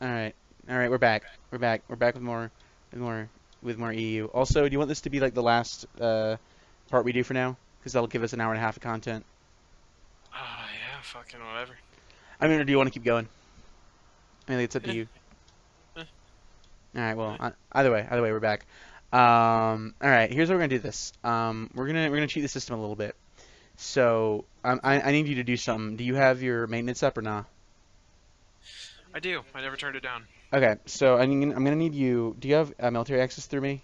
All right. All right, we're back. We're back. We're back with more, with more EU. Also, do you want this to be like the last part we do for now? Because that'll give us an hour and a half of content. Yeah, fucking whatever. I mean, or do you want to keep going? I mean, it's up to Eh, you. eh, All right. Well, eh. either way, we're back. All right. Here's how we're gonna do this. We're gonna cheat the system a little bit. So, I need you to do something. Do you have your maintenance up or not? I do. I never turned it down. Okay. So I'm gonna need you. Do you have military access through me?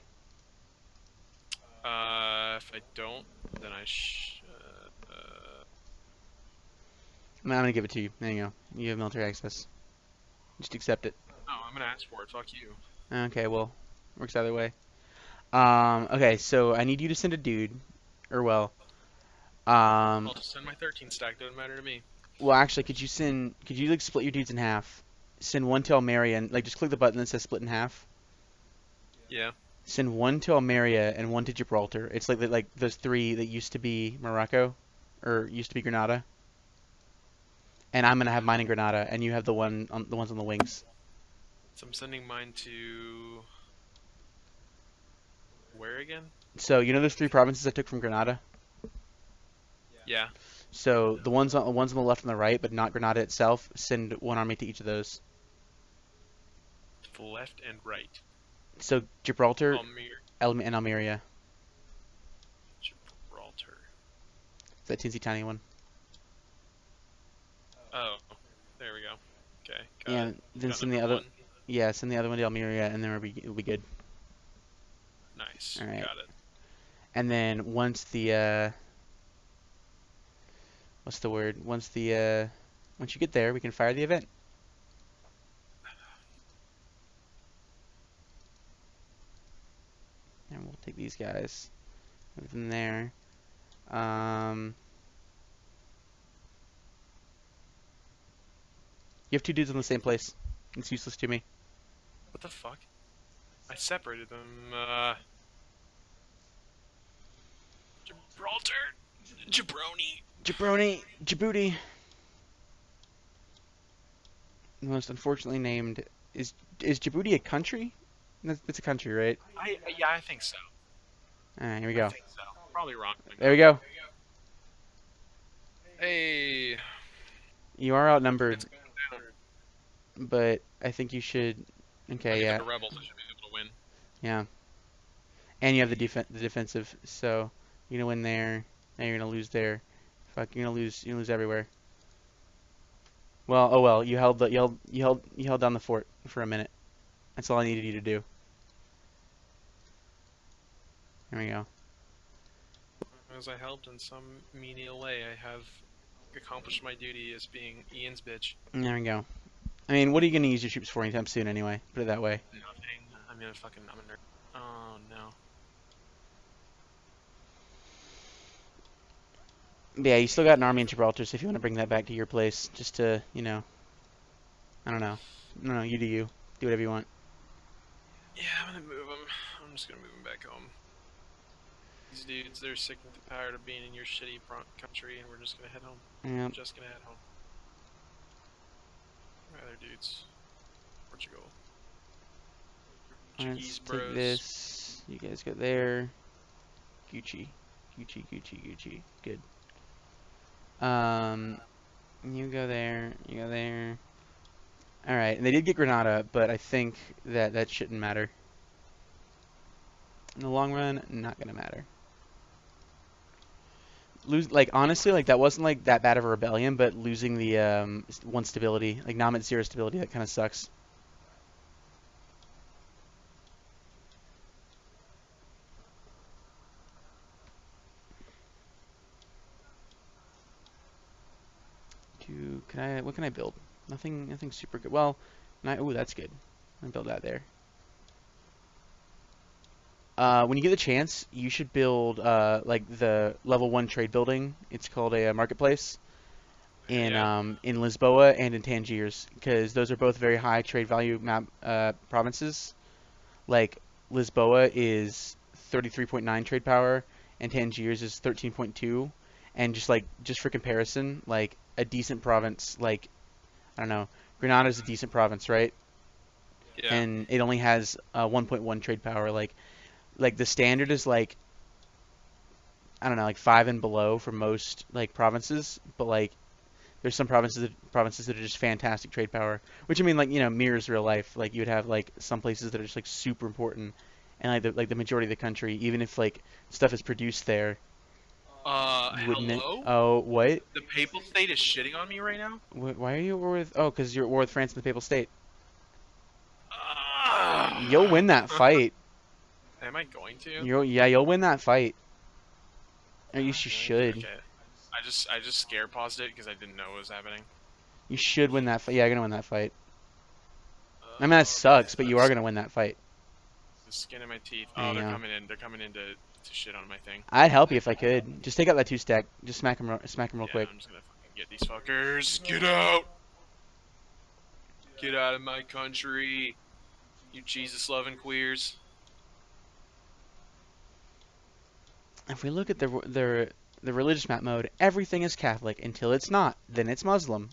If I don't, then I I'm gonna give it to you. There you go. You have military access. Just accept it. No, I'm gonna ask for it. Fuck you. Okay, well, works either way. Okay, so I need you to send a dude, or um, I'll just send my 13 stack. Doesn't matter to me. actually, could you like split your dudes in half? Send one to Almeria, and like just click the button that says split in half. Yeah. Send one to Almeria and one to Gibraltar. It's like those three that used to be Morocco, or used to be Granada. And I'm gonna have mine in Granada, and you have the ones on the wings. So I'm sending mine to where again? So you know those three provinces I took from Granada? Yeah. So the ones on the left and the right, but not Granada itself, send one army to each of those. To the left and right. So Gibraltar, Almir, And Almeria. Gibraltar. It's that teensy tiny one. Oh, there we go. Okay, got Yeah, it. then Got send number the other. one. Yeah, send the other one to Almeria, and then we'll be good. Nice. All right. Got it. And then once the what's the word? Once you get there, we can fire the event, and we'll take these guys, move them there. Um, you have two dudes in the same place. It's useless to me. What the fuck? I separated them. Gibraltar, Jabroni. Jabroni, Djibouti. The most unfortunately named is Djibouti a country? It's a country, right? Yeah, I think so. All right, here we I go. think so. Probably wrong There though. we go. Hey, You are outnumbered, it's going down. but I think you should. I Okay, mean, they're yeah, the rebels. I should be able to win. yeah. And you have the defensive, so you're gonna win there. And you're gonna lose there. Fuck, you're gonna lose everywhere. Well, oh well. You held down the fort for a minute. That's all I needed you to do. There we go. As I helped in some menial way, I have accomplished my duty as being Ian's bitch. There we go. I mean, what are you gonna use your troops for anytime soon, anyway? Put it that way. Nothing. I'm a nerd. Oh no. But yeah, you still got an army in Gibraltar, so if you want to bring that back to your place, just to, I don't know. I don't know, you do you. Do whatever you want. Yeah, I'm gonna move him. I'm just gonna move him back home. These dudes, they're sick and tired of being in your shitty country, and we're just gonna head home. Yeah. Just gonna head home. Where are their dudes? Portugal. Let's Portuguese take bros. this. You guys go there. Gucci. Gucci. Good. Um, you go there. You go there. All right. And they did get Granada, but I think that shouldn't matter. In the long run, not gonna matter. Honestly, like that wasn't like that bad of a rebellion, but losing the one stability, like Namet zero stability, that kind of sucks. What can I build? Nothing super good. Well, ooh, that's good. I build that there. When you get the chance, you should build like the level one trade building. It's called a marketplace Yeah. in Lisboa and in Tangiers, because those are both very high trade value map provinces. Like Lisboa is 33.9 trade power, and Tangiers is 13.2. And just for comparison, like a decent province, like I don't know, Granada is a decent province, right? Yeah. and it only has 1.1 trade power. Like the standard is like I don't know, like 5 and below for most like provinces, but like there's some provinces that are just fantastic trade power, which I mean like mirrors real life. Like you would have like some places that are just like super important, and like the majority of the country, even if like stuff is produced there, you wouldn't. Hello? Oh, what? The Papal State is shitting on me right now? Why are you at war with? Oh, because you're at war with France and the Papal State. You'll Ah. win that fight. Am I going to? You'll win that fight. Or you Really? should. Okay. I just scare paused it because I didn't know what was happening. You should win that fight. Yeah, you're gonna win that fight. I mean that Okay. sucks, but you are gonna win that fight. The skin in my teeth. There Oh, you they're go. coming in. They're coming in to shit on my thing. I'd help you if I could. Just take out that 2 stack. Just smack him real Yeah, quick. I'm just gonna fucking get these fuckers. Get out! Get out of my country, you Jesus-loving queers. If we look at the religious map mode, everything is Catholic until it's not. Then it's Muslim.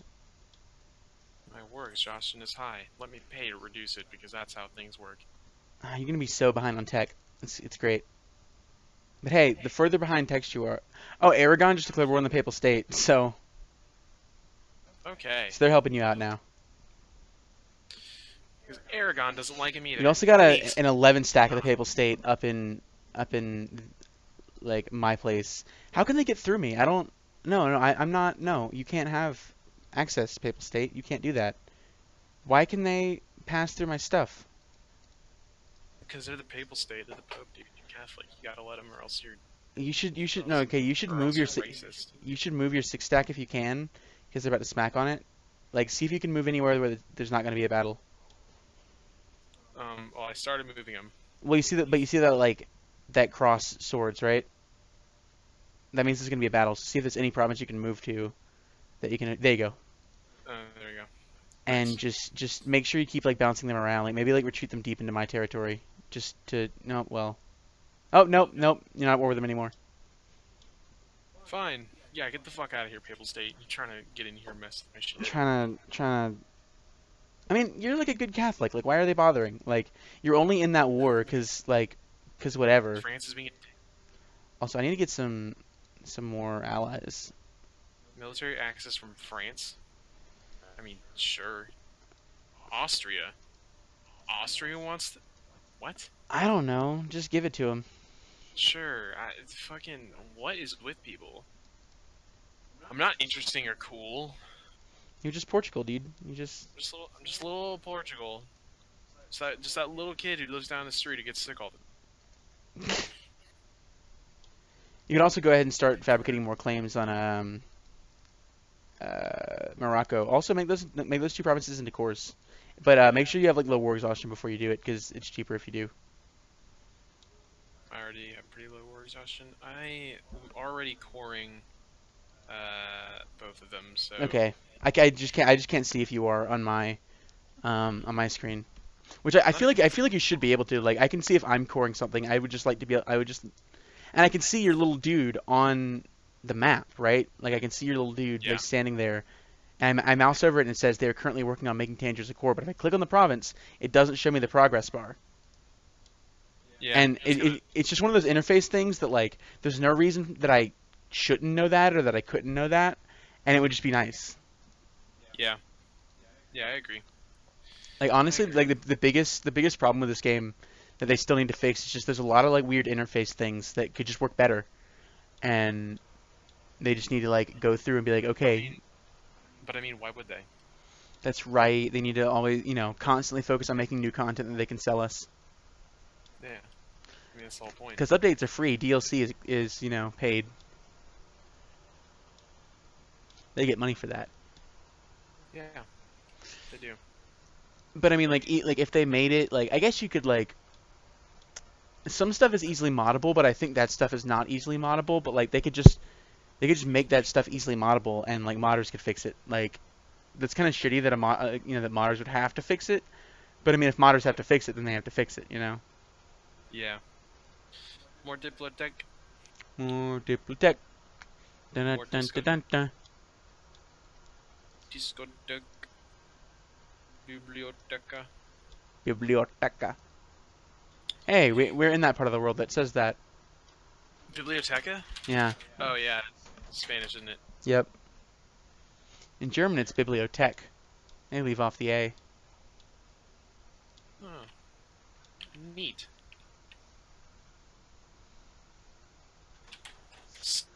My work exhaustion is high. Let me pay to reduce it because that's how things work. You're gonna be so behind on tech. It's great. But hey, the further behind text you are. Oh, Aragon just declared war on the Papal State, Okay. so they're helping you out now. Because Aragon doesn't like me either. You also got Please. an 11 stack of the Papal State up in like my place. How can they get through me? I don't. No, I'm not. No, you can't have access to Papal State. You can't do that. Why can they pass through my stuff? Because they're the Papal State. They're the Pope, dude. You're Catholic. You gotta let them, or else you're, You should no. Okay, you should or move else your you're racist. you should move your 6 stack if you can, because they're about to smack on it. Like, see if you can move anywhere where there's not going to be a battle. Well, I started moving them. Well, you see that like that cross swords, right? That means there's going to be a battle. So see if there's any province you can move to that you can. There you go. There you go. And Nice. just make sure you keep like bouncing them around. Like maybe like retreat them deep into my territory, just to no. Well, oh nope. You're not at war with them anymore. Fine. Yeah, get the fuck out of here, Papal State. You're trying to get in here and mess with my shit. Trying to. I mean, you're like a good Catholic. Like, why are they bothering? Like, you're only in that war because whatever. France is being Also, I need to get some more allies. military access from France. I mean, sure. Austria. Austria wants to... What? I don't know. Just give it to them. Sure. It's fucking... What is with people? I'm not interesting or cool. You're just Portugal, dude. You just. I'm just a little Portugal. Just that little kid who lives down the street who gets sick all the time. You can also go ahead and start fabricating more claims on Morocco. Also, make those 2 provinces into cores, but make sure you have like low war exhaustion before you do it, because it's cheaper if you do. I already have pretty low war exhaustion. I am already coring both of them, so... Okay. I just can't see if you are on my screen. Which I feel like you should be able to. Like, I can see if I'm coring something. I would just like to be. I would just, and I can see your little dude on the map, right? Like, I can see your little dude Yeah. like standing there, and I mouse over it and it says they're currently working on making Tangers a core. But if I click on the province, it doesn't show me the progress bar. Yeah, And it's just one of those interface things that like there's no reason that I shouldn't know that or that I couldn't know that, and it would just be nice. Yeah. Yeah, I agree. Like honestly, like the biggest problem with this game that they still need to fix is just there's a lot of like weird interface things that could just work better, and they just need to like go through and be like, okay, But I mean, why would they? that's right. They need to always, constantly focus on making new content that they can sell us. Yeah. I mean, that's the whole point. Because updates are free, DLC is paid. They get money for that. Yeah, they do. But I mean, like if they made it, like I guess you could like some stuff is easily moddable, but I think that stuff is not easily moddable. But like they could just make that stuff easily moddable, and like modders could fix it. Like that's kind of shitty that that modders would have to fix it. But I mean, if modders have to fix it, then they have to fix it. Yeah. More Diplotech. More Diplotech. Dun More dun disco- dun dun. Discotheque. Biblioteca. Biblioteca. Hey, we're in that part of the world that says that. Biblioteca? Yeah. Oh yeah, Spanish, isn't it? Yep. In German, it's Bibliothek. They leave off the A. Oh, neat.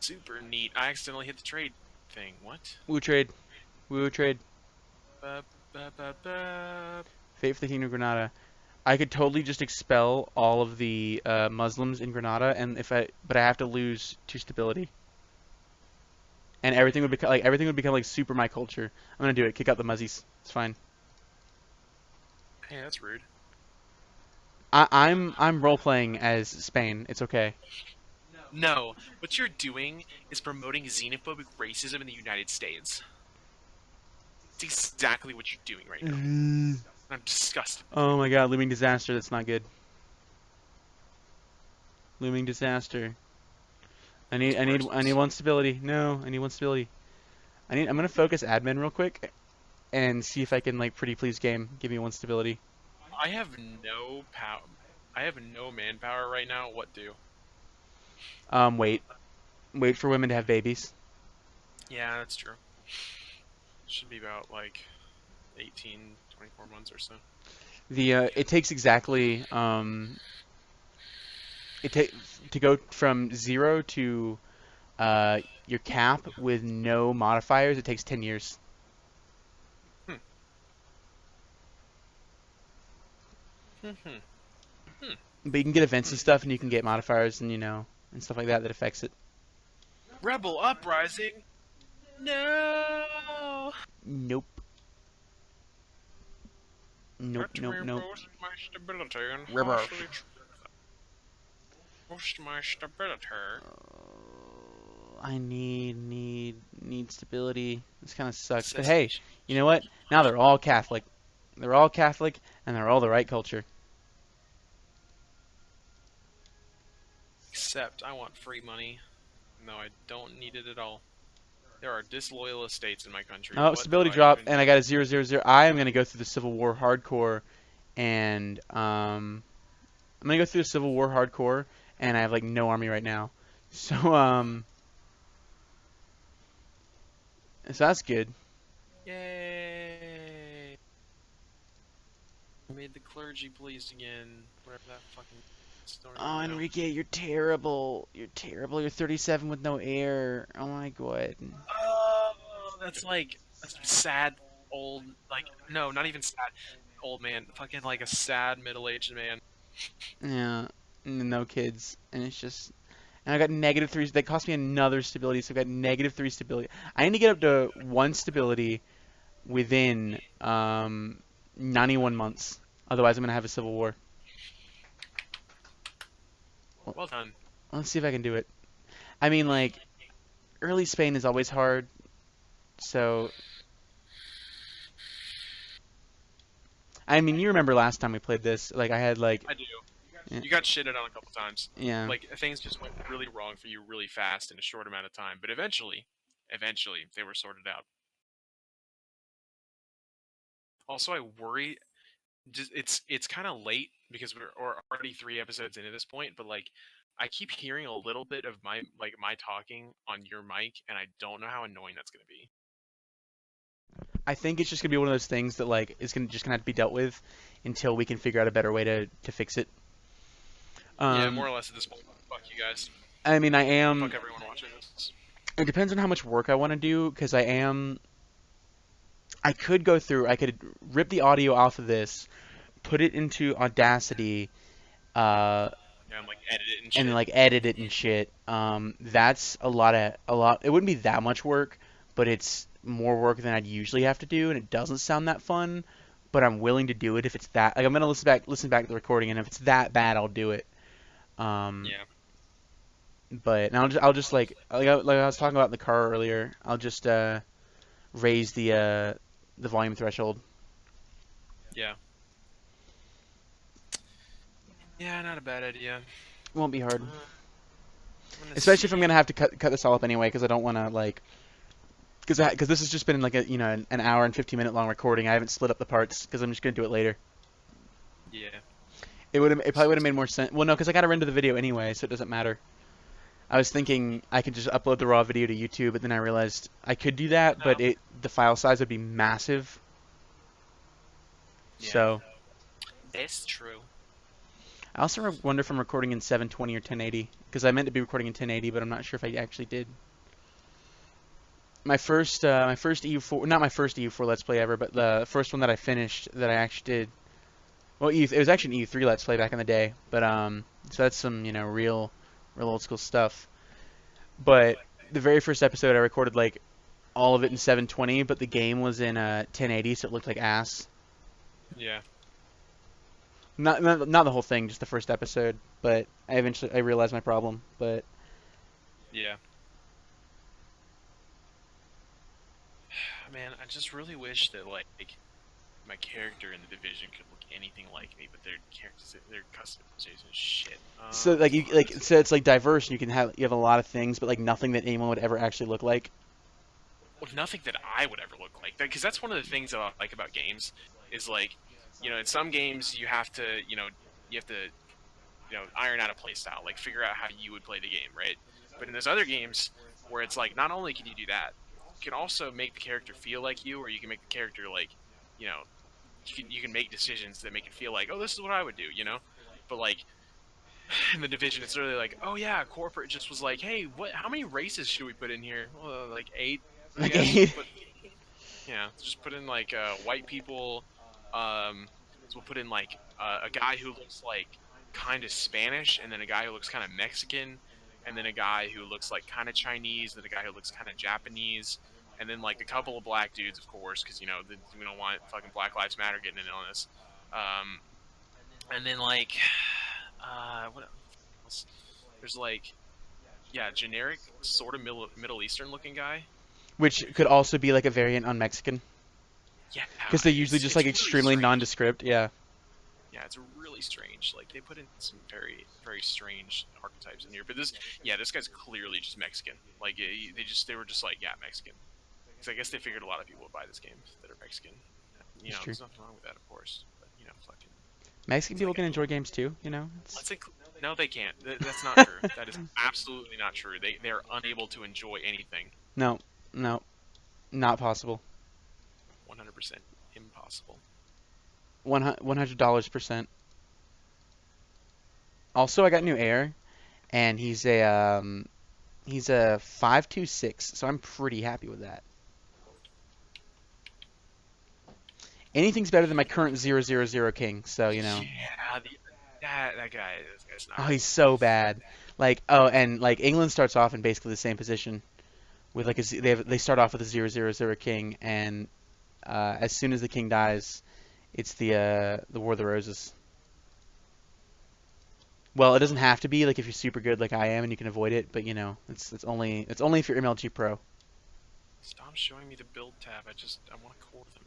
Super neat. I accidentally hit the trade thing. What? Woo trade. Woo trade. Ba, ba, ba, ba. Fate for the Kingdom of Granada. I could totally just expel all of the Muslims in Granada, and but I have to lose 2 stability, and everything would become like super my culture. I'm gonna do it. Kick out the Muzzies. It's fine. Hey, that's rude. I'm role playing as Spain. It's okay. No, what you're doing is promoting xenophobic racism in the United States. It's exactly what you're doing right now. I'm disgusted. Oh my God, looming disaster. That's not good. Looming disaster. It's worse. I need 1 stability. No, I need 1 stability. I'm gonna focus admin real quick and see if I can like pretty please game. Give me 1 stability. I have no power. I have no manpower right now. What do? Wait. Wait for women to have babies. Yeah, that's true. Should be about like 18, 24 months or so. It takes exactly it take to go from 0 to your cap with no modifiers. It takes 10 years. Hmm. But you can get events and stuff, and you can get modifiers and and stuff like that that affects it. Rebel uprising. No. Nope. Nope. Let Nope. me Nope. boost my stability and Rubber. partially boost my stability. I need stability. This kind of sucks. But hey, Cessation. you know what? Now they're all Catholic. They're all Catholic, and they're all the right culture. Except I want free money. No, I don't need it at all. There are disloyal estates in my country. Oh, What do stability I drop, even and I do? got a 000. I am gonna go through the Civil War hardcore, and I'm gonna go through the Civil War hardcore, and I have like no army right now, so so that's good. Yay! I made the clergy pleased again. Whatever that fucking story Oh, now. Enrique, you're terrible. You're terrible. You're 37 with no air. Oh my god. Oh, that's like a sad old, like, no, not even sad old man. Fucking like a sad middle-aged man. Yeah, no kids, and it's just. And I got -3. That cost me another stability, so I got -3 stability. I need to get up to 1 stability within 91 months. Otherwise, I'm gonna have a civil war. Well, Well done. let's see if I can do it. I mean, like, early Spain is always hard, so I mean, you remember last time we played this? Like, I had like, I do. yeah, You got shitted on a couple times. yeah. Like, things just went really wrong for you really fast in a short amount of time. But eventually, they were sorted out. Also, I worry just it's kind of late because we're already 3 episodes into this point, but like I keep hearing a little bit of my talking on your mic, and I don't know how annoying that's gonna be. I think it's just gonna be one of those things that like is gonna have to be dealt with until we can figure out a better way to fix it. Yeah, Um, more or less at this point. Fuck you guys. I mean, I am. Fuck everyone watching this. It depends on how much work I want to do because I am. I could go through. I could rip the audio off of this, put it into Audacity, uh, Yeah, I'm like edit it and and shit. like edit it and shit. That's a lot. It wouldn't be that much work, but it's more work than I'd usually have to do, and it doesn't sound that fun. But I'm willing to do it if it's that. Like I'm gonna listen back to the recording, and if it's that bad, I'll do it. Um, Yeah, but and I'll just like I was talking about in the car earlier. I'll just raise the volume threshold. yeah, yeah. Not a bad idea. It won't be hard, I'm gonna especially if I'm see. gonna have to cut this all up anyway, because I don't want to like because this has just been like a an hour and 15-minute long recording. I haven't split up the parts because I'm just gonna do it later. Yeah. It probably would have made more sense. Well, no, because I got to render the video anyway, so it doesn't matter. I was thinking I could just upload the raw video to YouTube, but then I realized I could do that, but No. the file size would be massive. Yeah. So That's true. I also wonder if I'm recording in 720 or 1080, because I meant to be recording in 1080, but I'm not sure if I actually did. My first EU4, not my first EU4 Let's Play ever, but the first one that I finished that I actually did. Well, it was actually an EU3 Let's Play back in the day, but so that's some real old school stuff. But the very first episode I recorded like all of it in 720, but the game was in 1080, so it looked like ass. Yeah. Not the whole thing, just the first episode. But I realized my problem. But Yeah. Man, I just really wish that like my character in the division could look anything like me, but their characters, their customization is shit. so like you like so it's like diverse, and you have a lot of things, but like nothing that anyone would ever actually look like. Well, nothing that I would ever look like. Because that's one of the things that I like about games is like, in some games you have to, iron out a play style, like figure out how you would play the game, right? But in those other games where it's like, not only can you do that, you can also make the character feel like you, or you can make the character like, you know, you can make decisions that make it feel like, oh, this is what I would do, But like in the division, it's really like, oh yeah, corporate just was like, hey, how many races should we put in here? Well, like 8, I Like guess. Yeah, just put in like white people. So we'll put in like a guy who looks like kind of Spanish, and then a guy who looks kind of Mexican, and then a guy who looks like kind of Chinese, and then a guy who looks kind of Japanese, and then like a couple of black dudes, of course, because we don't want fucking Black Lives Matter getting in on this. And then like what else? There's like, yeah, generic sort of Middle Eastern looking guy. which could also be like a variant on Mexican, Yeah, because they're usually just like it's really extremely strange. nondescript. Yeah. Yeah, it's really strange. Like they put in some very very strange archetypes in here. But this guy's clearly just Mexican. Like they were just like, yeah, Mexican. Because I guess they figured a lot of people would buy this game that are Mexican. It's true. There's nothing wrong with that, of course. But fucking, Mexican it's people like, can enjoy games too. It's let's say, no, they can't. That's not true. That is absolutely not true. They are unable to enjoy anything. no, no, not possible. 100% impossible. $100%. Also, I got new air, and he's a 526, so I'm pretty happy with that. Anything's better than my current 000 king, so Yeah, that guy. This guy's Oh, not he's good. so bad. Like, oh, and like England starts off in basically the same position with like they start off with a 000 king, and as soon as the king dies, it's the War of the Roses. Well, it doesn't have to be like if you're super good like I am and you can avoid it, but it's only if you're MLG Pro. Stop showing me the build tab. I want to core them.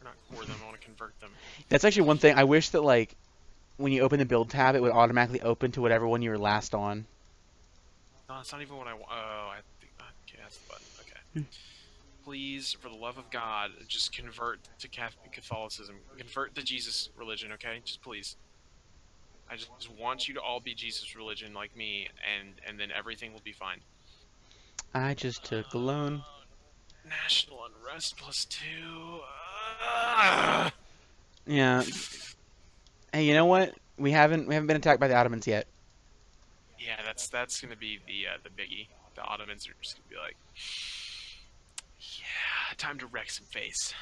Or not core them. I want to convert them. That's actually one thing I wish that like when you open the build tab, it would automatically open to whatever one you were last on. No, that's not even what I want. Oh, I think. Okay, that's the button. Okay. Please, for the love of God, just convert to Catholicism. Convert to Jesus religion, okay? Just please. I just want you to all be Jesus religion like me, and then everything will be fine. I just took the loan. National unrest +2. Ah! Yeah. Hey, you know what? We haven't been attacked by the Ottomans yet. Yeah, that's gonna be the biggie. The Ottomans are just gonna be like, yeah, time to wreck some face.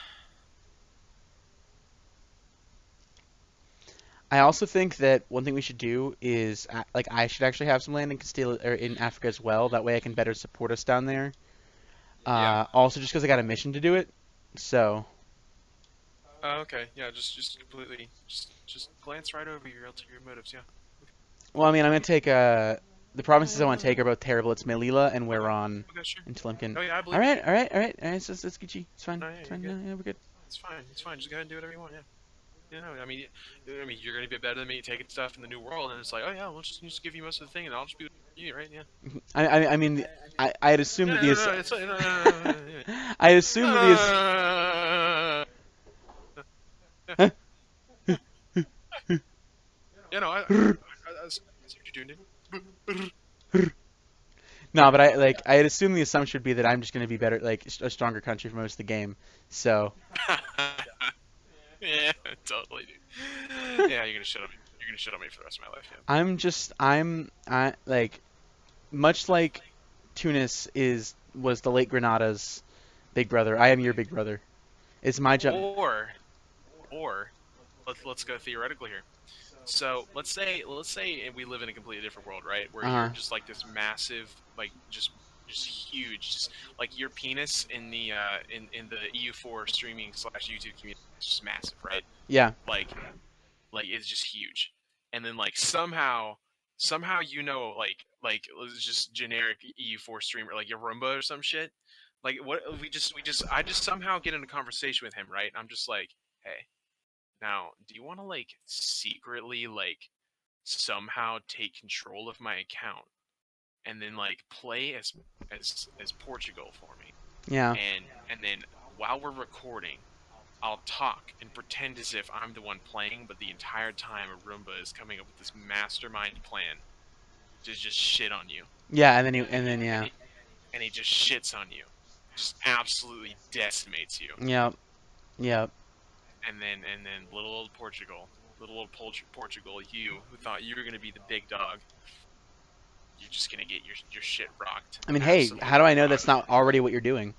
I also think that one thing we should do is like I should actually have some land in Castile or in Africa as well. That way I can better support us down there. Yeah. Also, just because I got a mission to do it. So, Oh, okay. Yeah, just completely just glance right over your ulterior motives. Yeah. well, I mean, I'm gonna take the provinces I want to take are both terrible. It's Melilla and Okay. Weron Okay, sure. and Tlemcen. Oh yeah, I All believe you. right, all right, all right, all right. So it's Gucci. It's fine. No, yeah, It's you're fine. good. Yeah, we're good. It's fine. It's fine. Just go ahead and do whatever you want. Yeah. You know, I mean, you're gonna be better than me taking stuff in the new world, and it's like, oh yeah, we'll just give you most of the thing, and I'll just be with you, right? Yeah. I mean, I had assumed No, that no, the no, it's no, no, no, no, no, I had assumed that no, no. You know, I see what you're doing. No, but I had assumed the assumption would be that I'm just going to be better, like a stronger country for most of the game. So Yeah, totally, dude. Yeah, you're gonna shit on me. You're gonna shit on me for the rest of my life. Yeah. I like much like Tunis is was the late Granada's big brother. I am your big brother. It's my job. Or let's go theoretical here. So let's say we live in a completely different world, right? Where you're Uh, just like this massive, like just huge, just like your penis in the in the EU4 streaming slash YouTube community is just massive, right? yeah, Like it's just huge, and then like somehow like it's just generic EU4 streamer like your Roomba or some shit. Like what we just I just somehow get in a conversation with him, right? I'm just like, hey, now do you want to like secretly like somehow take control of my account and then like play as Portugal for me, yeah, and then while we're recording, I'll talk and pretend as if I'm the one playing, but the entire time a Roomba is coming up with this mastermind plan to just shit on you, yeah, and then and yeah, he just shits on you, just absolutely decimates you, yeah, yeah. and then little old Portugal, Portugal, you who thought you were gonna be the big dog, you're just gonna get your shit rocked, I mean, hey, how do absolutely I know that's rocked. not already what you're doing?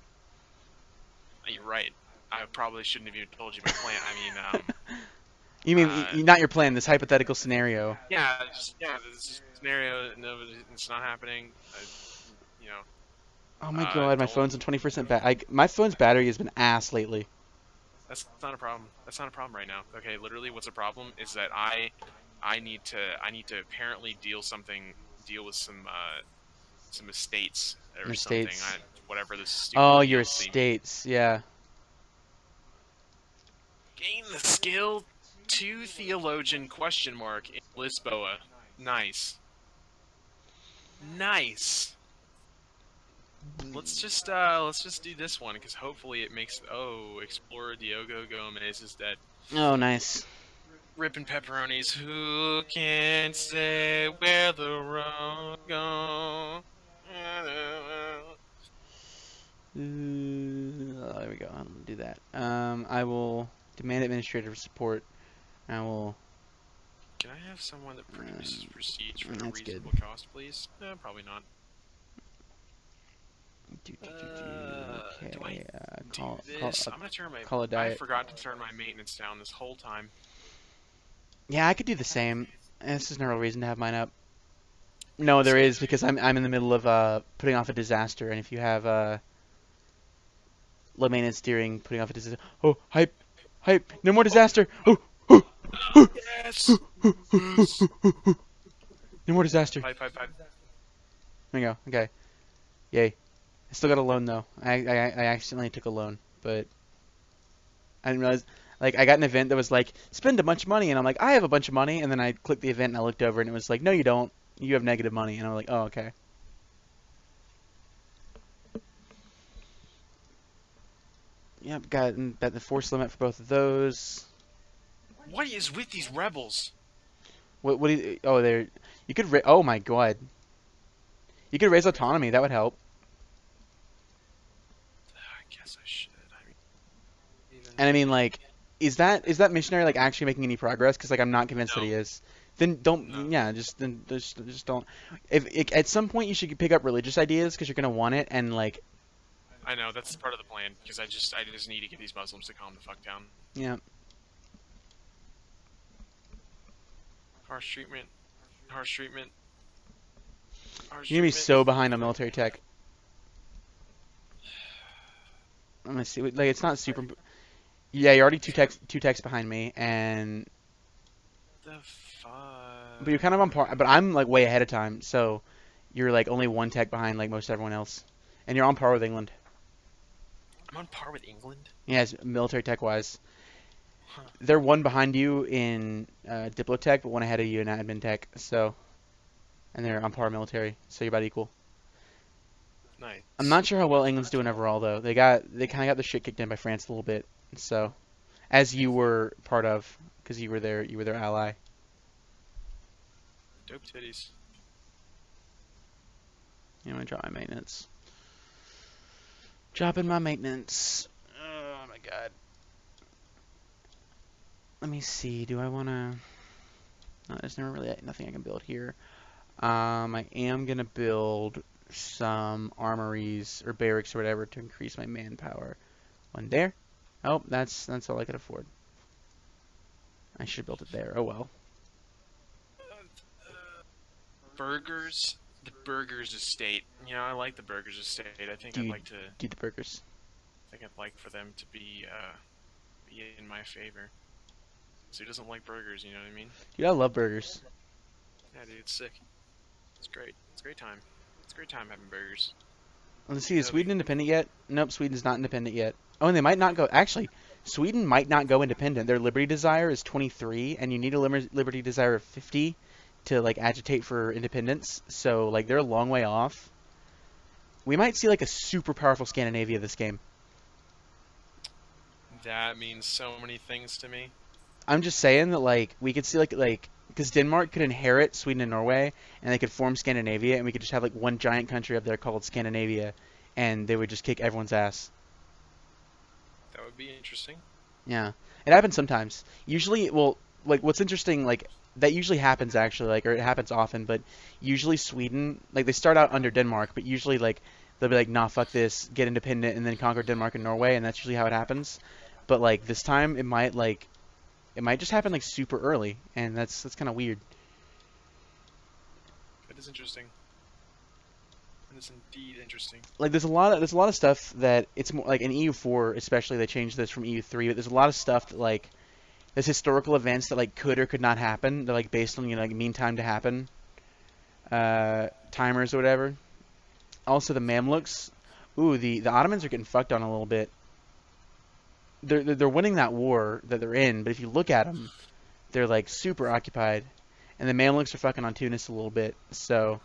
You're right. I probably shouldn't have even told you my plan. I mean, You mean uh, not your plan? This hypothetical scenario. yeah, this is a scenario. No, it's not happening. You know, Oh my god, my don't. phone's on 20% my phone's battery has been ass lately. That's not a problem. That's not a problem right now. Okay, literally, what's a problem is that I need to apparently deal with some estates or something. Mistakes. Whatever this stupid Oh, your DLC means. estates. Yeah. Gain the skill to theologian question mark in Lisboa. Nice. Nice. Let's just do this one because hopefully it makes Explorer Diogo Gomez is dead. Oh, nice. Ripping pepperonis. Who can say where the road go? There we go. I'll do that. I will demand administrative support. I will. Can I have someone that produces Um, prestige for a that's good. reasonable cost, please? Probably not. Do I Okay. do Call this? I'm gonna turn my. call a I diet. forgot to turn my maintenance down this whole time. Yeah, I could do the same. This is no real reason to have mine up. No, there Same. is because I'm in the middle of putting off a disaster, and if you have low maintenance steering, putting off a disaster. Oh, hype, hype! No more Oh, disaster! Oh, oh, oh, yes, yes. no more disaster. Pipe, pipe, pipe. There we go. Okay. Yay. I still got a loan though. I accidentally took a loan, but I didn't realize. Like I got an event that was like spend a bunch of money, and I'm like I have a bunch of money, and then I clicked the event and I looked over and it was like no you don't, you have negative money, and I'm like oh okay. Yep, got the force limit for both of those. What is with these rebels? What do you, oh there you could oh my god you could raise autonomy, that would help. I guess I should. I mean, And I mean even like is that missionary like actually making any progress? Because like I'm not convinced that no, he is. Then don't no. yeah just don't. If at some point you should pick up religious ideas because you're gonna want it and like I know that's part of the plan because I just need to get these Muslims to calm the fuck down. yeah. Harsh treatment, harsh treatment, harsh You're gonna be treatment. so behind on military tech. I'm gonna see. Like, it's not super. Yeah, you're already two techs behind me, and The but you're kind of on fuck. par. But I'm like way ahead of time, so you're like only one tech behind like most everyone else, and you're on par with England. I'm on par with England. Yes, military tech wise, Huh. they're one behind you in Diplotech, but one ahead of you in admin tech. So, and they're on par military, so you're about equal. I'm Nice. not sure how well England's doing overall though. They kind of got the shit kicked in by France a little bit. So, as you were part of, because you were their ally. Dope titties. I'm gonna drop my maintenance. Dropping my maintenance. Oh my god. Let me see. Do I wanna? No, there's never really nothing I can build here. I am gonna build some armories or barracks or whatever to increase my manpower. One there. Oh, that's all I could afford. I should have built it there. Oh well. Burgers. The Burgers Estate. You know, I like the Burgers Estate. I think Do I'd you like to. do the burgers? I think I'd like for them to be in my favor. So who doesn't like burgers? You know what I mean? Dude, I love burgers. Yeah, dude, it's sick. It's great. It's a great time. It's a great time having burgers. Let's see. Is That'll be Sweden independent yet? Nope, Sweden's not independent yet. Oh, and they might not go. Actually, Sweden might not go independent. Their liberty desire is 23, and you need a liberty desire of 50 to like agitate for independence. So like they're a long way off. We might see like a super powerful Scandinavia this game. That means so many things to me. I'm just saying that like we could see like because Denmark could inherit Sweden and Norway, and they could form Scandinavia, and we could just have like one giant country up there called Scandinavia, and they would just kick everyone's ass. That would be interesting. Yeah, it happens sometimes. Usually, well, like what's interesting, like that usually happens actually, like or it happens often, but usually Sweden, like they start out under Denmark, but usually like they'll be like, nah, fuck this, get independent, and then conquer Denmark and Norway, and that's usually how it happens. But like this time, it might just happen like super early, and that's kind of weird. That is interesting. That is indeed interesting. Like there's a lot of stuff that it's more like in EU4 especially they changed this from EU3, but there's a lot of stuff that like there's historical events that like could or could not happen. They're like based on like mean time to happen, timers or whatever. Also the Mamluks. Ooh, the Ottomans are getting fucked on a little bit. They're winning that war that they're in, but if you look at them, they're like super occupied, and the Mamluks are fucking on Tunis a little bit. So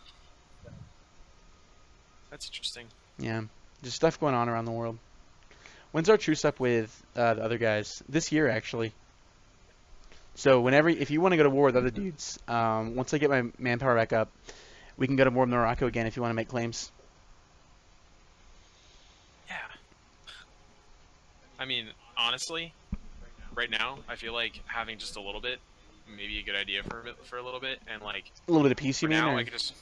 That's interesting. yeah, just stuff going on around the world. When's our truce up with the other guys? This year actually. So whenever, if you want to go to war with other dudes, once I get my manpower back up, we can go to war with Morocco again if you want to make claims. Yeah. I mean, honestly, right now, I feel like having just a little bit, maybe a good idea for a little bit, and like A little bit of peace, you for mean, now, or I could just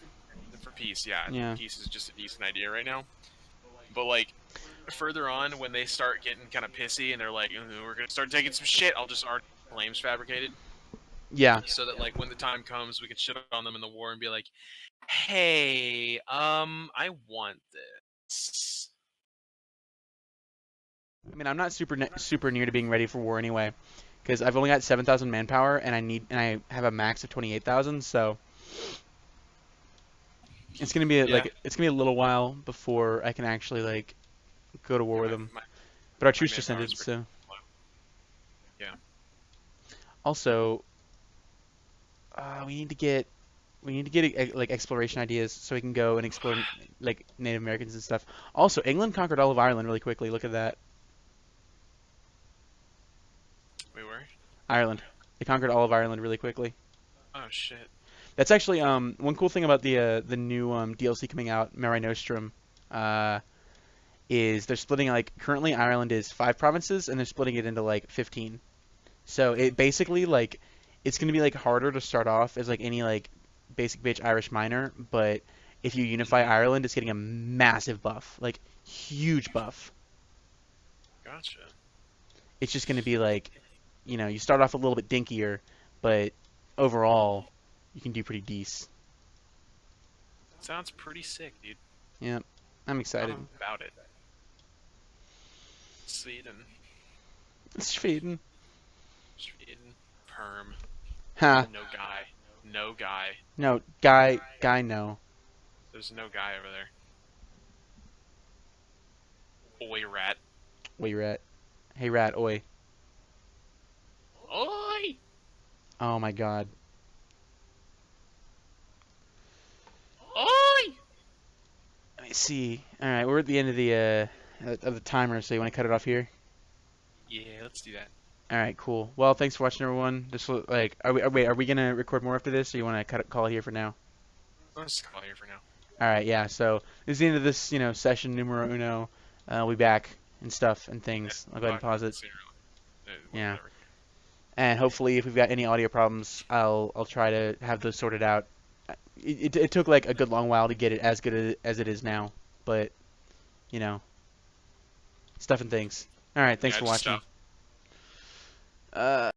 for peace. Yeah, I think yeah, peace is just a decent idea right now. But like further on, when they start getting kind of pissy and they're like, we're gonna start taking some shit, I'll just already claims fabricated yeah. so that like when the time comes, we can shit on them in the war and be like, hey, I want this. I mean, I'm not super near to being ready for war anyway, because I've only got 7,000 manpower and I have a max of 28,000, so it's gonna be Yeah, it's gonna be a little while before I can actually like go to war yeah, with them. But our my truce just manpower is ended, pretty so low. Yeah. also we need to get like exploration ideas so we can go and explore like Native Americans and stuff. Also, England conquered all of Ireland really quickly. Look at that, We were. Ireland. They conquered all of Ireland really quickly. Oh shit. That's actually one cool thing about the new DLC coming out, Mare Nostrum, uh, is they're splitting like currently Ireland is 5 provinces and they're splitting it into like 15. So it basically like it's gonna be like harder to start off as like any like basic bitch Irish minor, but if you unify Hmm. Ireland, it's getting a massive buff, like huge buff. Gotcha. It's just gonna be like, you start off a little bit dinkier, but overall, you can do pretty decent. Sounds pretty sick, dude. Yeah, I'm I'm excited. about it. Sweden. Sweden. Sweden. Perm. Ha. No guy. No guy. No, guy, no. There's no guy over there. Oi, rat. Where you at? Hey, rat, oi. Oi! Oh my god. Oi! Let me see. All right, we're at the end of the timer, so you want to cut it off here? Yeah, let's do that. All right, cool. Well, thanks for watching, everyone. Like, wait, are we gonna record more after this, or you want to cut call it here for now? Let's call it here for now. All right, yeah. So this is the end of this, session numero uno. We'll be back and stuff and Yeah, things. I'll we'll go ahead and talk pause it. sooner. Yeah. Whatever. And hopefully, if we've got any audio problems, I'll try to have those sorted out. It took like a good long while to get it as good as it is now, but you know, stuff and things. All right, thanks Yeah, for just watching. stuff. Uh.